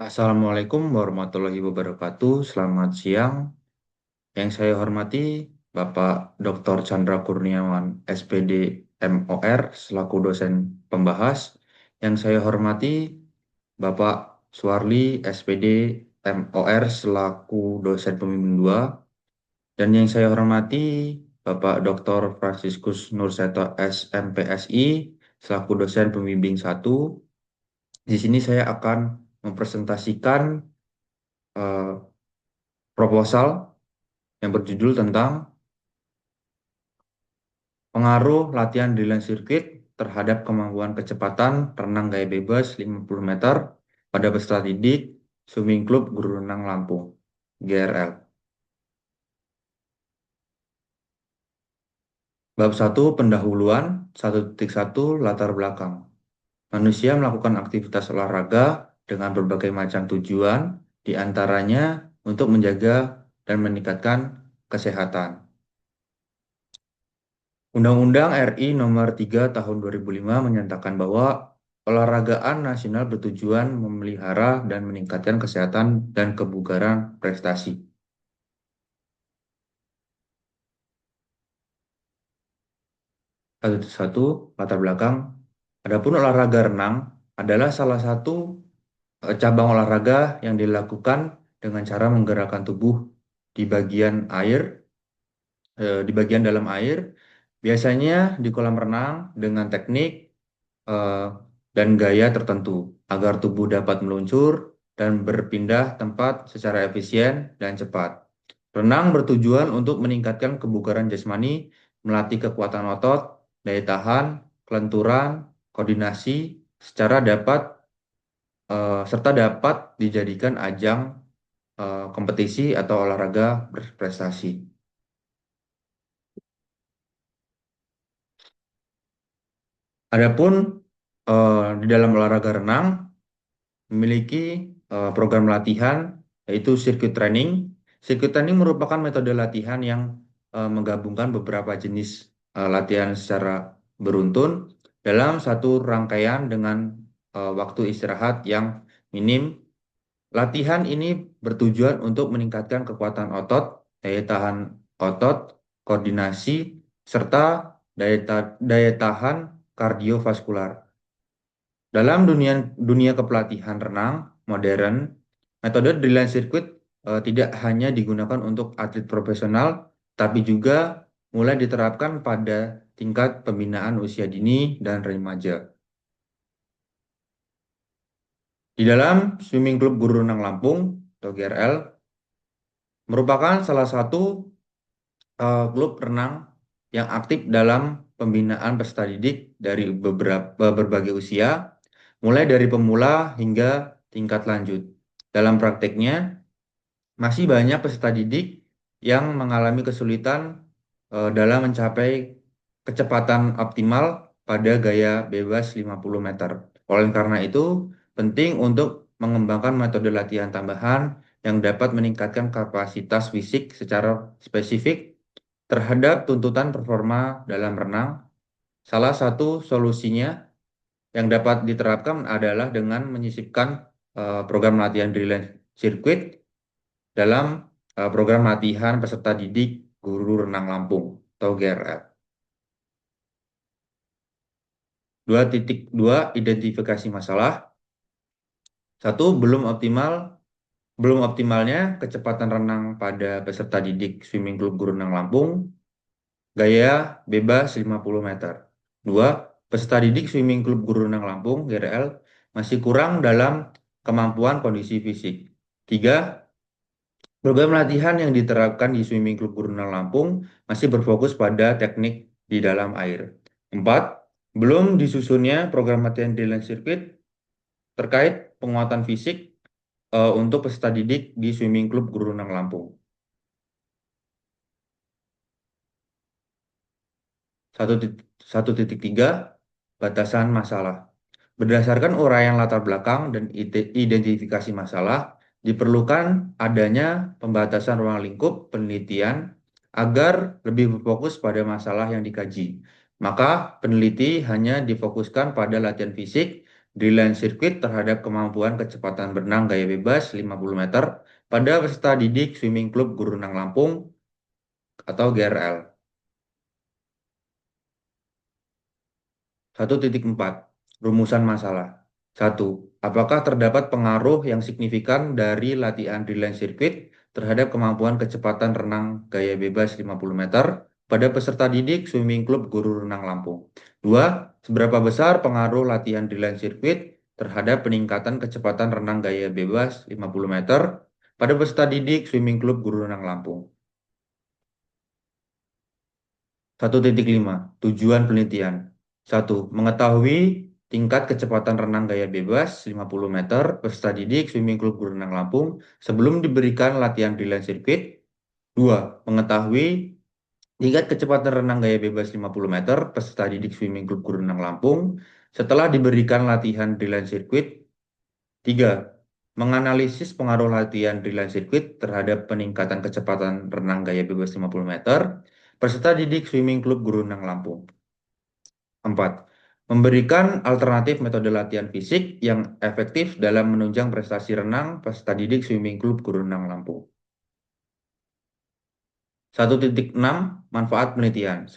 Assalamualaikum warahmatullahi wabarakatuh. Selamat siang. Yang saya hormati Bapak Dr. Chandra Kurniawan, SPD MOR, selaku dosen pembahas. Yang saya hormati Bapak Suwarli, SPD MOR, selaku dosen pembimbing 2. Dan yang saya hormati Bapak Dr. Franciscus Nurseto SMPSI, selaku dosen pembimbing 1. Di sini saya akan mempresentasikan eh, proposal yang berjudul tentang pengaruh latihan di land circuit terhadap kemampuan kecepatan renang gaya bebas 50 meter pada peserta didik Swimming Club Guru Renang Lampung, GRL. Bab 1 pendahuluan 1.1 latar belakang. Manusia melakukan aktivitas olahraga dengan berbagai macam tujuan, di antaranya untuk menjaga dan meningkatkan kesehatan. Undang-Undang RI Nomor 3 Tahun 2005 menyatakan bahwa olahragaan nasional bertujuan memelihara dan meningkatkan kesehatan dan kebugaran prestasi. Satu latar belakang. Adapun olahraga renang adalah salah satu cabang olahraga yang dilakukan dengan cara menggerakkan tubuh di bagian air, di bagian dalam air, biasanya di kolam renang dengan teknik eh, dan gaya tertentu agar tubuh dapat meluncur dan berpindah tempat secara efisien dan cepat. Renang bertujuan untuk meningkatkan kebugaran jasmani, melatih kekuatan otot, daya tahan, kelenturan, koordinasi, secara dapat serta dapat dijadikan ajang kompetisi atau olahraga berprestasi. Adapun di dalam olahraga renang memiliki program latihan yaitu circuit training. Circuit training merupakan metode latihan yang menggabungkan beberapa jenis latihan secara beruntun dalam satu rangkaian dengan waktu istirahat yang minim. Latihan ini bertujuan untuk meningkatkan kekuatan otot, daya tahan otot, koordinasi, serta daya tahan kardiovaskular. Dalam dunia dunia kepelatihan renang modern, metode Drilling Circuit tidak hanya digunakan untuk atlet profesional, tapi juga mulai diterapkan pada tingkat pembinaan usia dini dan remaja. Di dalam Swimming Club Guru Renang Lampung atau GRL merupakan salah satu klub renang yang aktif dalam pembinaan peserta didik dari berbagai usia, mulai dari pemula hingga tingkat lanjut. Dalam prakteknya, masih banyak peserta didik yang mengalami kesulitan dalam mencapai kecepatan optimal pada gaya bebas 50 meter. Oleh karena itu, penting untuk mengembangkan metode latihan tambahan yang dapat meningkatkan kapasitas fisik secara spesifik terhadap tuntutan performa dalam renang. Salah satu solusinya yang dapat diterapkan adalah dengan menyisipkan program latihan Drilling Circuit dalam program latihan peserta didik Guru Renang Lampung atau GRL. 2.2 identifikasi masalah. Satu, belum optimalnya kecepatan renang pada peserta didik Swimming Club Guru Renang Lampung gaya bebas 50 meter. Dua, peserta didik Swimming Club Guru Renang Lampung GRL masih kurang dalam kemampuan kondisi fisik. Tiga, program latihan yang diterapkan di Swimming Club Guru Renang Lampung masih berfokus pada teknik di dalam air. Empat, belum disusunnya program latihan di land circuit terkait penguatan fisik untuk peserta didik di Swimming Club Guru Renang Lampung. 1.3 batasan masalah. Berdasarkan uraian latar belakang dan identifikasi masalah, diperlukan adanya pembatasan ruang lingkup penelitian agar lebih berfokus pada masalah yang dikaji. Maka peneliti hanya difokuskan pada latihan fisik Dreamland Circuit terhadap kemampuan kecepatan berenang gaya bebas 50 meter pada peserta didik Swimming Club Guru Renang Lampung atau GRL. 1.4 Rumusan masalah. 1. Apakah terdapat pengaruh yang signifikan dari latihan Dreamland Circuit terhadap kemampuan kecepatan renang gaya bebas 50 meter pada peserta didik Swimming Club Guru Renang Lampung? 2. Seberapa besar pengaruh latihan Dreamland Circuit terhadap peningkatan kecepatan renang gaya bebas 50 meter pada peserta didik Swimming Club Guru Renang Lampung? 1.5 Tujuan penelitian. 1. Mengetahui tingkat kecepatan renang gaya bebas 50 meter peserta didik Swimming Club Guru Renang Lampung sebelum diberikan latihan di land circuit. 2. Mengetahui tingkat kecepatan renang gaya bebas 50 meter peserta didik Swimming Club Guru Renang Lampung setelah diberikan latihan di land circuit. 3. Menganalisis pengaruh latihan di land circuit terhadap peningkatan kecepatan renang gaya bebas 50 meter peserta didik Swimming Club Guru Renang Lampung. 4. Memberikan alternatif metode latihan fisik yang efektif dalam menunjang prestasi renang peserta didik Swimming Club Guru Renang Lampung. 1.6 Manfaat penelitian. 1.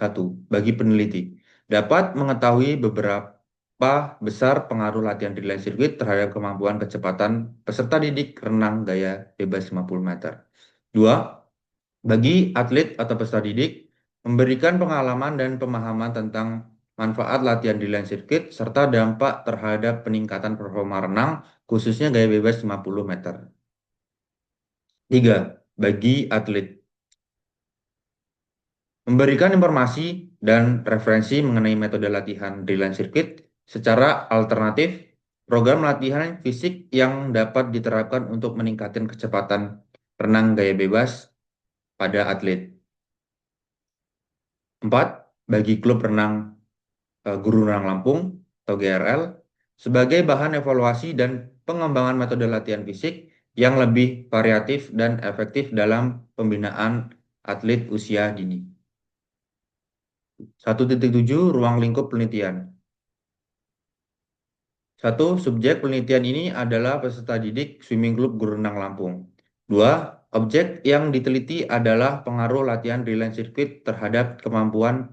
Bagi peneliti, dapat mengetahui beberapa besar pengaruh latihan di land circuit terhadap kemampuan kecepatan peserta didik renang gaya bebas 50 meter. 2. Bagi atlet atau peserta didik, memberikan pengalaman dan pemahaman tentang manfaat latihan di land circuit serta dampak terhadap peningkatan performa renang, khususnya gaya bebas 50 meter. 3. Bagi atlet, memberikan informasi dan referensi mengenai metode latihan di land circuit secara alternatif, program latihan fisik yang dapat diterapkan untuk meningkatkan kecepatan renang gaya bebas pada atlet. 4. Bagi klub renang Guru Renang Lampung atau GRL sebagai bahan evaluasi dan pengembangan metode latihan fisik yang lebih variatif dan efektif dalam pembinaan atlet usia dini. 1.7 Ruang lingkup penelitian. 1. Subjek penelitian ini adalah peserta didik Swimming Club Guru Renang Lampung. 2. Objek yang diteliti adalah pengaruh latihan di land circuit terhadap kemampuan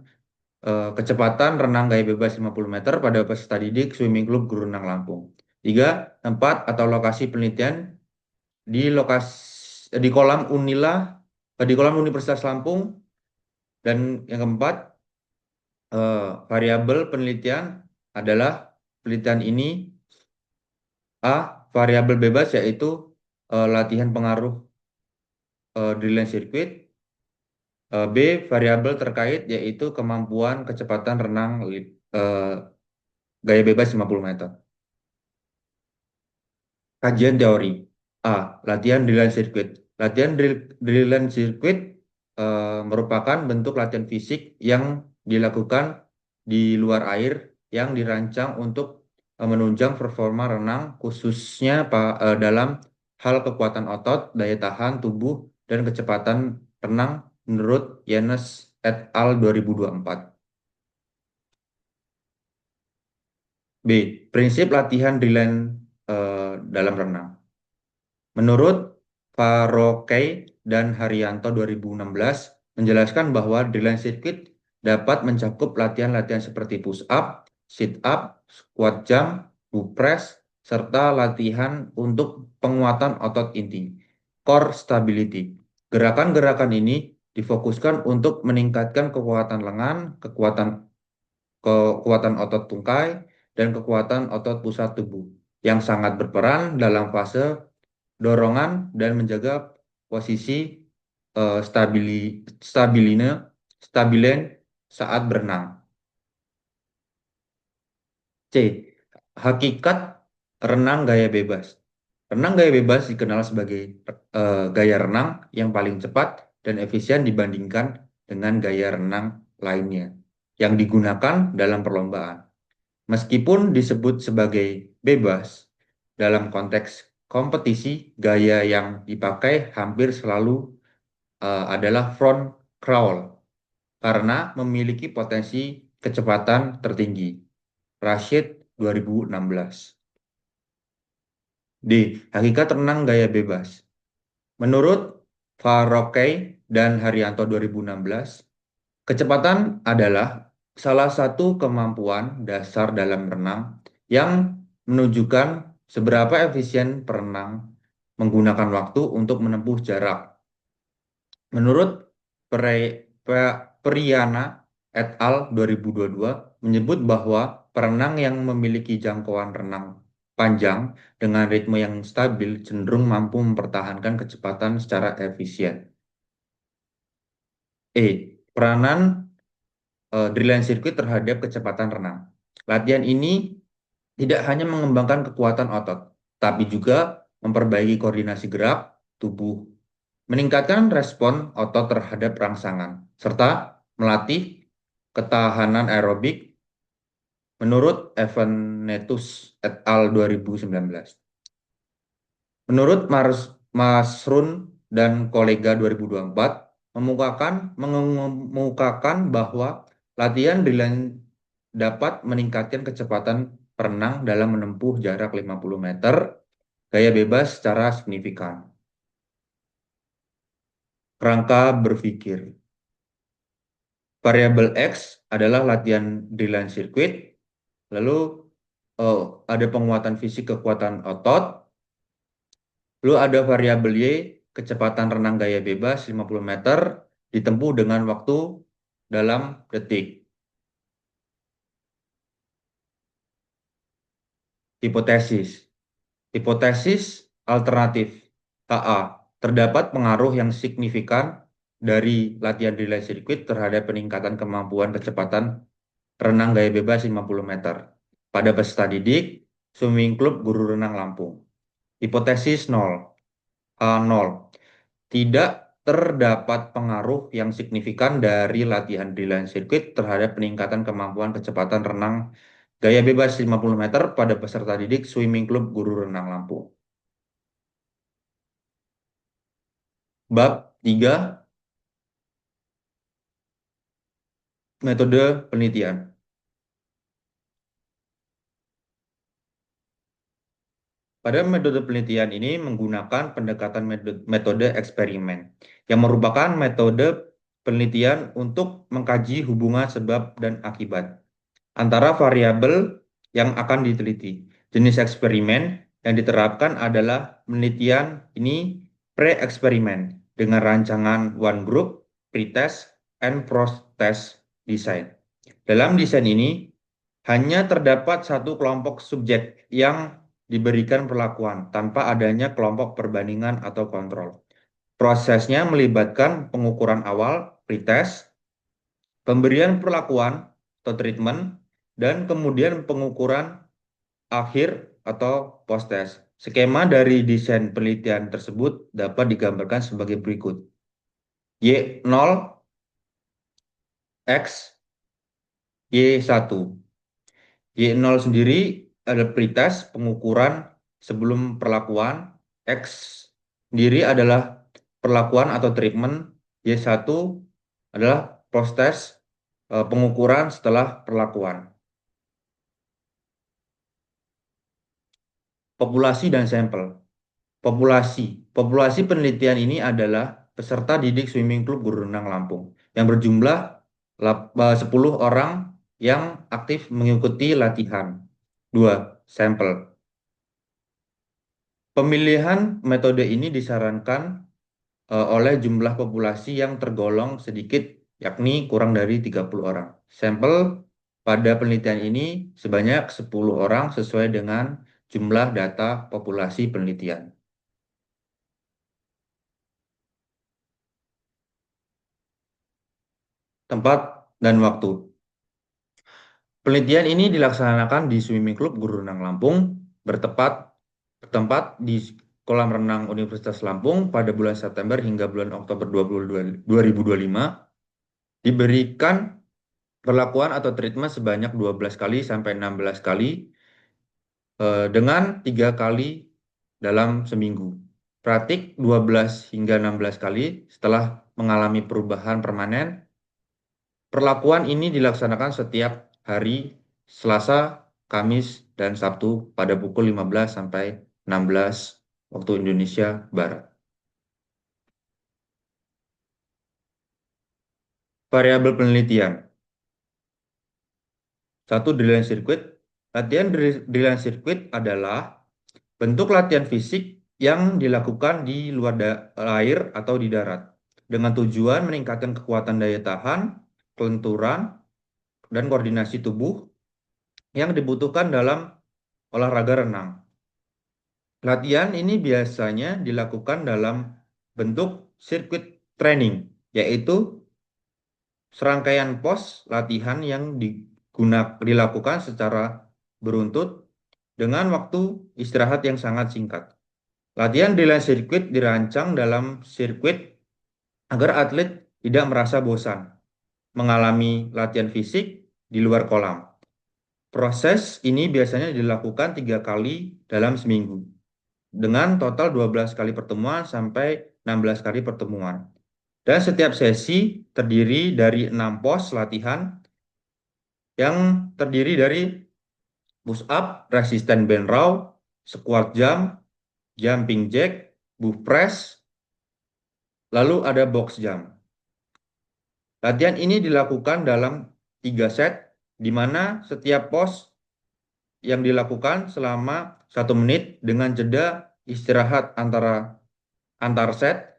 kecepatan renang gaya bebas 50 meter pada peserta didik Swimming Club Guru Renang Lampung. 3. Tempat atau lokasi penelitian di kolam Unila di kolam Universitas Lampung. Dan yang keempat, variabel penelitian adalah penelitian ini A. Variabel bebas yaitu latihan pengaruh di land circuit. B. Variabel terkait yaitu kemampuan kecepatan renang gaya bebas 50 meter. Kajian teori. A. Latihan drill and circuit. Latihan drill and circuit merupakan bentuk latihan fisik yang dilakukan di luar air yang dirancang untuk menunjang performa renang khususnya dalam hal kekuatan otot, daya tahan tubuh, dan kecepatan renang menurut Yanes et al. 2024. B. Prinsip latihan drill and dalam renang. Menurut Farokei dan Haryanto 2016 menjelaskan bahwa drill and circuit dapat mencakup latihan-latihan seperti push up, sit up, squat jump, hook press, serta latihan untuk penguatan otot inti, core stability. Gerakan-gerakan ini difokuskan untuk meningkatkan kekuatan lengan, kekuatan otot tungkai, dan kekuatan otot pusat tubuh yang sangat berperan dalam fase dorongan dan menjaga posisi stabilen saat berenang. C. Hakikat renang gaya bebas. Renang gaya bebas dikenal sebagai gaya renang yang paling cepat dan efisien dibandingkan dengan gaya renang lainnya yang digunakan dalam perlombaan. Meskipun disebut sebagai bebas, dalam konteks kompetisi, gaya yang dipakai hampir selalu adalah front crawl karena memiliki potensi kecepatan tertinggi. Rashid 2016. D. Hakikat renang gaya bebas. Menurut Farokei dan Haryanto 2016, kecepatan adalah salah satu kemampuan dasar dalam renang yang menunjukkan seberapa efisien perenang menggunakan waktu untuk menempuh jarak. Menurut Periana et al. 2022 menyebut bahwa perenang yang memiliki jangkauan renang panjang dengan ritme yang stabil cenderung mampu mempertahankan kecepatan secara efisien. E. Peranan Dreamland Circuit terhadap kecepatan renang. Latihan ini tidak hanya mengembangkan kekuatan otot, tapi juga memperbaiki koordinasi gerak tubuh, meningkatkan respon otot terhadap rangsangan, serta melatih ketahanan aerobik menurut Evanetus et al. 2019. Menurut Masrun dan kolega 2024 mengemukakan bahwa latihan dapat meningkatkan kecepatan perenang dalam menempuh jarak 50 meter gaya bebas secara signifikan. Kerangka berpikir. Variabel X adalah latihan Dreamland Circuit, lalu ada penguatan fisik kekuatan otot, lalu ada variabel Y, kecepatan renang gaya bebas 50 meter ditempuh dengan waktu dalam detik. Hipotesis. Hipotesis alternatif. KA. Terdapat pengaruh yang signifikan dari latihan relay sirkuit terhadap peningkatan kemampuan kecepatan renang gaya bebas 50 meter pada peserta didik Swimming Club Guru Renang Lampung. Hipotesis 0. 0. Tidak terdapat pengaruh yang signifikan dari latihan relay sirkuit terhadap peningkatan kemampuan kecepatan renang gaya bebas 50 meter pada peserta didik Swimming Club Guru Renang Lampung. Bab 3. Metode penelitian. Pada metode penelitian ini menggunakan pendekatan metode eksperimen, yang merupakan metode penelitian untuk mengkaji hubungan sebab dan akibat antara variabel yang akan diteliti. Jenis eksperimen yang diterapkan adalah penelitian ini pre-eksperimen dengan rancangan one group, pretest, and post-test design. Dalam desain ini, hanya terdapat satu kelompok subjek yang diberikan perlakuan tanpa adanya kelompok perbandingan atau kontrol. Prosesnya melibatkan pengukuran awal, pretest, pemberian perlakuan atau treatment, dan kemudian pengukuran akhir atau post-test. Skema dari desain penelitian tersebut dapat digambarkan sebagai berikut. Y0, X, Y1. Y0 sendiri adalah pretest pengukuran sebelum perlakuan. X sendiri adalah perlakuan atau treatment. Y1 adalah post-test pengukuran setelah perlakuan. Populasi dan sampel. Populasi penelitian ini adalah peserta didik Swimming Club Guru Renang Lampung yang berjumlah 10 orang yang aktif mengikuti latihan. 2. Sampel. Pemilihan metode ini disarankan oleh jumlah populasi yang tergolong sedikit, yakni kurang dari 30 orang. Sampel pada penelitian ini sebanyak 10 orang sesuai dengan jumlah data populasi penelitian. Tempat dan waktu. Penelitian ini dilaksanakan di Swimming Club Guru Renang Lampung, bertempat di kolam renang Universitas Lampung pada bulan September hingga bulan Oktober 2025. Diberikan perlakuan atau treatment sebanyak 12 kali sampai 16 kali dengan 3 kali dalam seminggu. Praktik 12 hingga 16 kali setelah mengalami perubahan permanen. Perlakuan ini dilaksanakan setiap hari Selasa, Kamis, dan Sabtu pada pukul 15 sampai 16 waktu Indonesia Barat. Variabel penelitian. Satu, drilling circuit. Latihan drilling circuit adalah bentuk latihan fisik yang dilakukan di luar air atau di darat dengan tujuan meningkatkan kekuatan daya tahan, kelenturan, dan koordinasi tubuh yang dibutuhkan dalam olahraga renang. Latihan ini biasanya dilakukan dalam bentuk sirkuit training, yaitu serangkaian pos latihan yang dilakukan secara beruntut dengan waktu istirahat yang sangat singkat. Latihan di line sirkuit dirancang dalam sirkuit agar atlet tidak merasa bosan mengalami latihan fisik di luar kolam. Proses ini biasanya dilakukan 3 kali dalam seminggu dengan total 12 kali pertemuan sampai 16 kali pertemuan. Dan setiap sesi terdiri dari 6 pos latihan yang terdiri dari push up, resistance band row, squat jump, jumping jack, buff press, lalu ada box jump. Latihan ini dilakukan dalam 3 set, di mana setiap pos yang dilakukan selama 1 menit dengan jeda istirahat antar set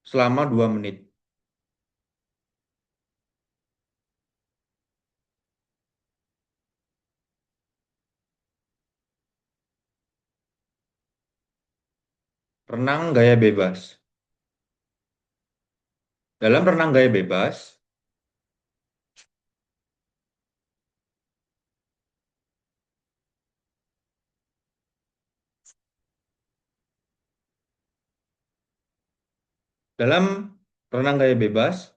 selama 2 menit. Renang gaya bebas. Dalam renang gaya bebas, dalam renang gaya bebas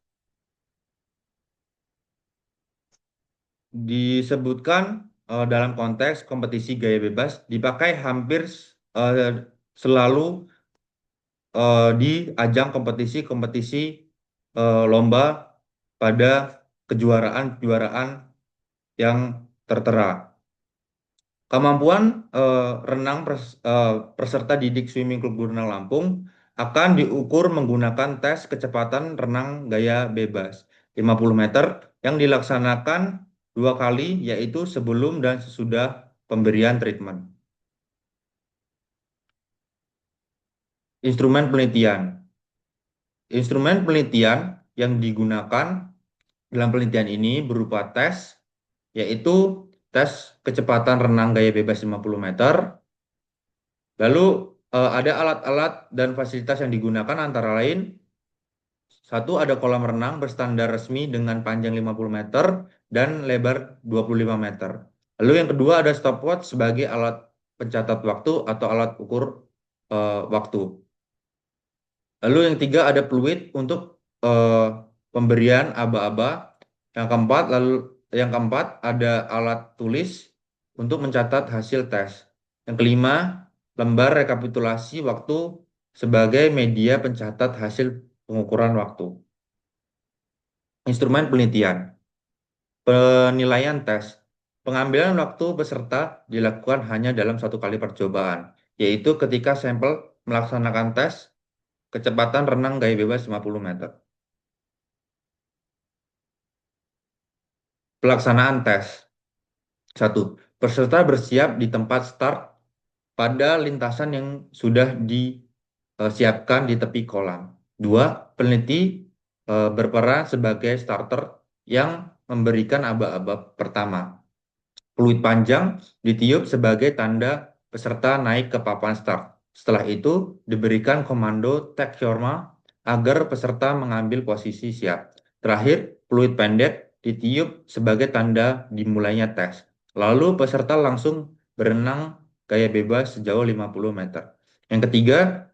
disebutkan dalam konteks kompetisi gaya bebas dipakai hampir eh, selalu di ajang kompetisi-kompetisi lomba pada kejuaraan-kejuaraan yang tertera. Kemampuan renang peserta didik Swimming Club Gurunang Lampung akan diukur menggunakan tes kecepatan renang gaya bebas 50 meter yang dilaksanakan 2 kali, yaitu sebelum dan sesudah pemberian treatment. Instrumen penelitian. Instrumen penelitian yang digunakan dalam penelitian ini berupa tes, yaitu tes kecepatan renang gaya bebas 50 meter. Lalu ada alat-alat dan fasilitas yang digunakan antara lain, satu, ada kolam renang berstandar resmi dengan panjang 50 meter dan lebar 25 meter. Lalu yang kedua ada stopwatch sebagai alat pencatat waktu atau alat ukur waktu. Lalu yang tiga ada fluid untuk pemberian aba-aba. Yang keempat ada alat tulis untuk mencatat hasil tes. Yang kelima, lembar rekapitulasi waktu sebagai media pencatat hasil pengukuran waktu. Instrumen penelitian. Penilaian tes. Pengambilan waktu peserta dilakukan hanya dalam 1 kali percobaan, yaitu ketika sampel melaksanakan tes kecepatan renang gaya bebas 50 meter. Pelaksanaan tes. 1. Peserta bersiap di tempat start pada lintasan yang sudah disiapkan di tepi kolam. 2. Peneliti berperan sebagai starter yang memberikan aba-aba pertama. Fluid panjang ditiup sebagai tanda peserta naik ke papan start. Setelah itu diberikan komando take your mark agar peserta mengambil posisi siap. Terakhir, fluid pendek ditiup sebagai tanda dimulainya tes. Lalu peserta langsung berenang gaya bebas sejauh 50 meter. Yang ketiga,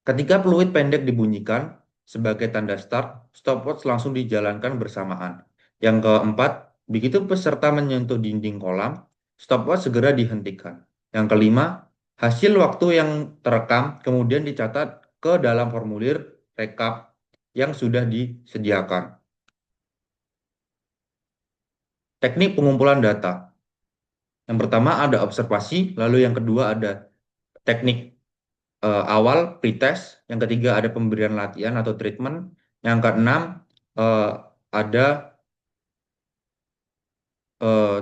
ketika fluid pendek dibunyikan sebagai tanda start, stopwatch langsung dijalankan bersamaan. Yang keempat, begitu peserta menyentuh dinding kolam, stopwatch segera dihentikan. Yang kelima, hasil waktu yang terekam kemudian dicatat ke dalam formulir rekap yang sudah disediakan. Teknik pengumpulan data. Yang pertama ada observasi, lalu yang kedua ada teknik awal pretest, yang ketiga ada pemberian latihan atau treatment, yang keenam eh, ada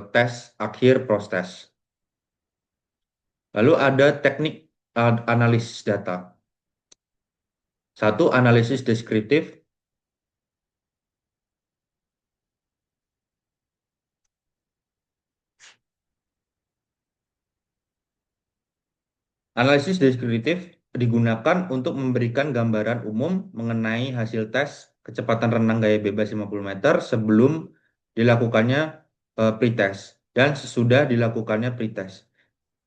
tes akhir proses. Lalu ada teknik analisis data. Satu, analisis deskriptif. Analisis deskriptif digunakan untuk memberikan gambaran umum mengenai hasil tes kecepatan renang gaya bebas 50 meter sebelum dilakukannya pretest dan sesudah dilakukannya pretest.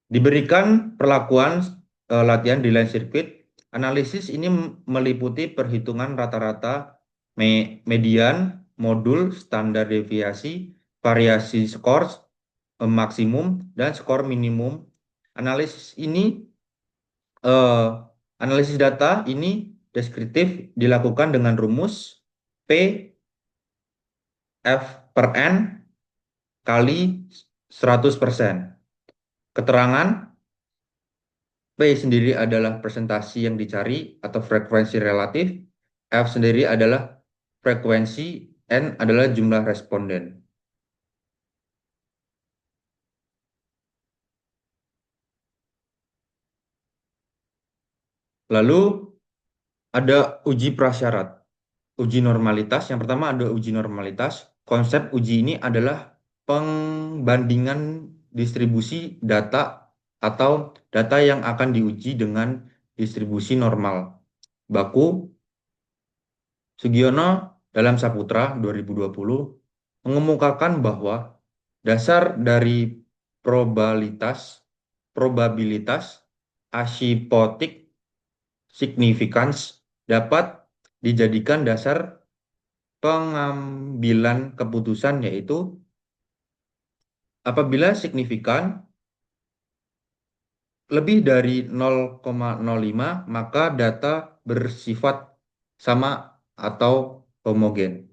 Diberikan perlakuan latihan di line circuit. Analisis ini meliputi perhitungan rata-rata, median, modul, standar deviasi, variasi skor maksimum, dan skor minimum. Analisis ini eh, Analisis data ini deskriptif dilakukan dengan rumus P F per N kali 100%. Keterangan P sendiri adalah presentasi yang dicari atau frekuensi relatif. F sendiri adalah frekuensi, N adalah jumlah responden. Lalu ada uji prasyarat. Uji normalitas. Yang pertama ada uji normalitas. Konsep uji ini adalah pembandingan distribusi data atau data yang akan diuji dengan distribusi normal. Baku, Sugiono dalam Saputra 2020 mengemukakan bahwa dasar dari probabilitas probabilitas asymptotic significance dapat dijadikan dasar pengambilan keputusan, yaitu apabila signifikan lebih dari 0,05 maka data bersifat sama atau homogen.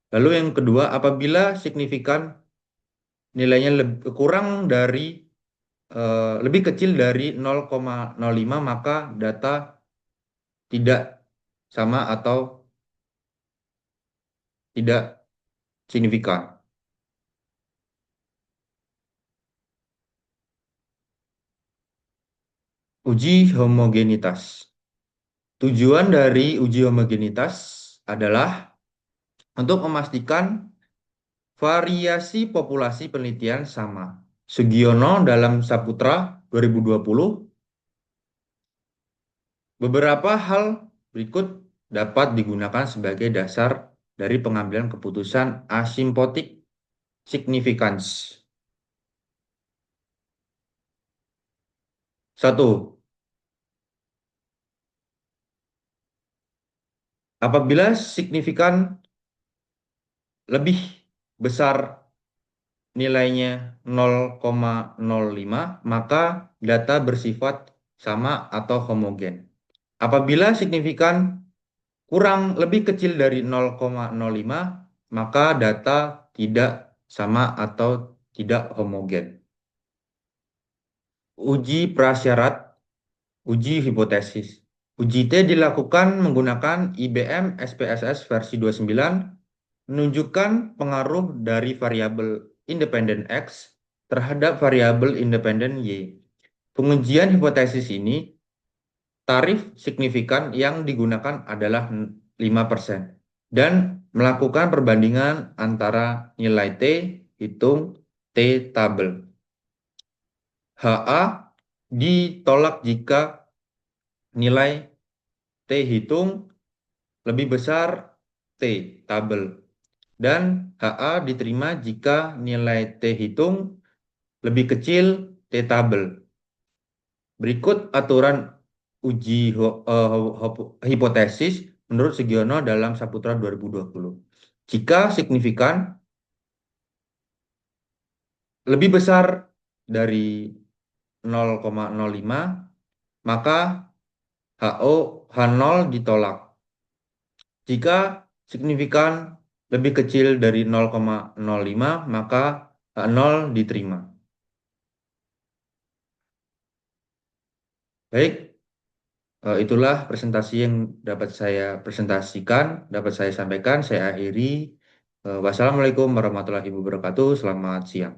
Lalu yang kedua, apabila signifikan nilainya kurang dari lebih kecil dari 0,05 maka data tidak sama atau tidak signifikan. Uji homogenitas. Tujuan dari uji homogenitas adalah untuk memastikan variasi populasi penelitian sama. Sugiono dalam Saputra 2020, beberapa hal berikut dapat digunakan sebagai dasar dari pengambilan keputusan asymptotic significance. Satu, apabila signifikan lebih besar nilainya 0,05, maka data bersifat sama atau homogen. Apabila signifikan kurang lebih kecil dari 0,05, maka data tidak sama atau tidak homogen. Uji prasyarat, uji hipotesis. Uji T dilakukan menggunakan IBM SPSS versi 29, menunjukkan pengaruh dari variabel independen X terhadap variabel independen Y. Pengujian hipotesis ini, tarif signifikan yang digunakan adalah 5% dan melakukan perbandingan antara nilai T hitung T tabel. HA ditolak jika nilai T hitung lebih besar T tabel dan HA diterima jika nilai T hitung lebih kecil T tabel. Berikut aturan uji hipotesis menurut Sugiono dalam Saputra 2020. Jika signifikan lebih besar dari 0,05, maka HO H0 ditolak. Jika signifikan lebih kecil dari 0,05, maka H0 diterima. Baik, itulah presentasi yang dapat saya presentasikan, dapat saya sampaikan. Saya akhiri. Wassalamualaikum warahmatullahi wabarakatuh. Selamat siang.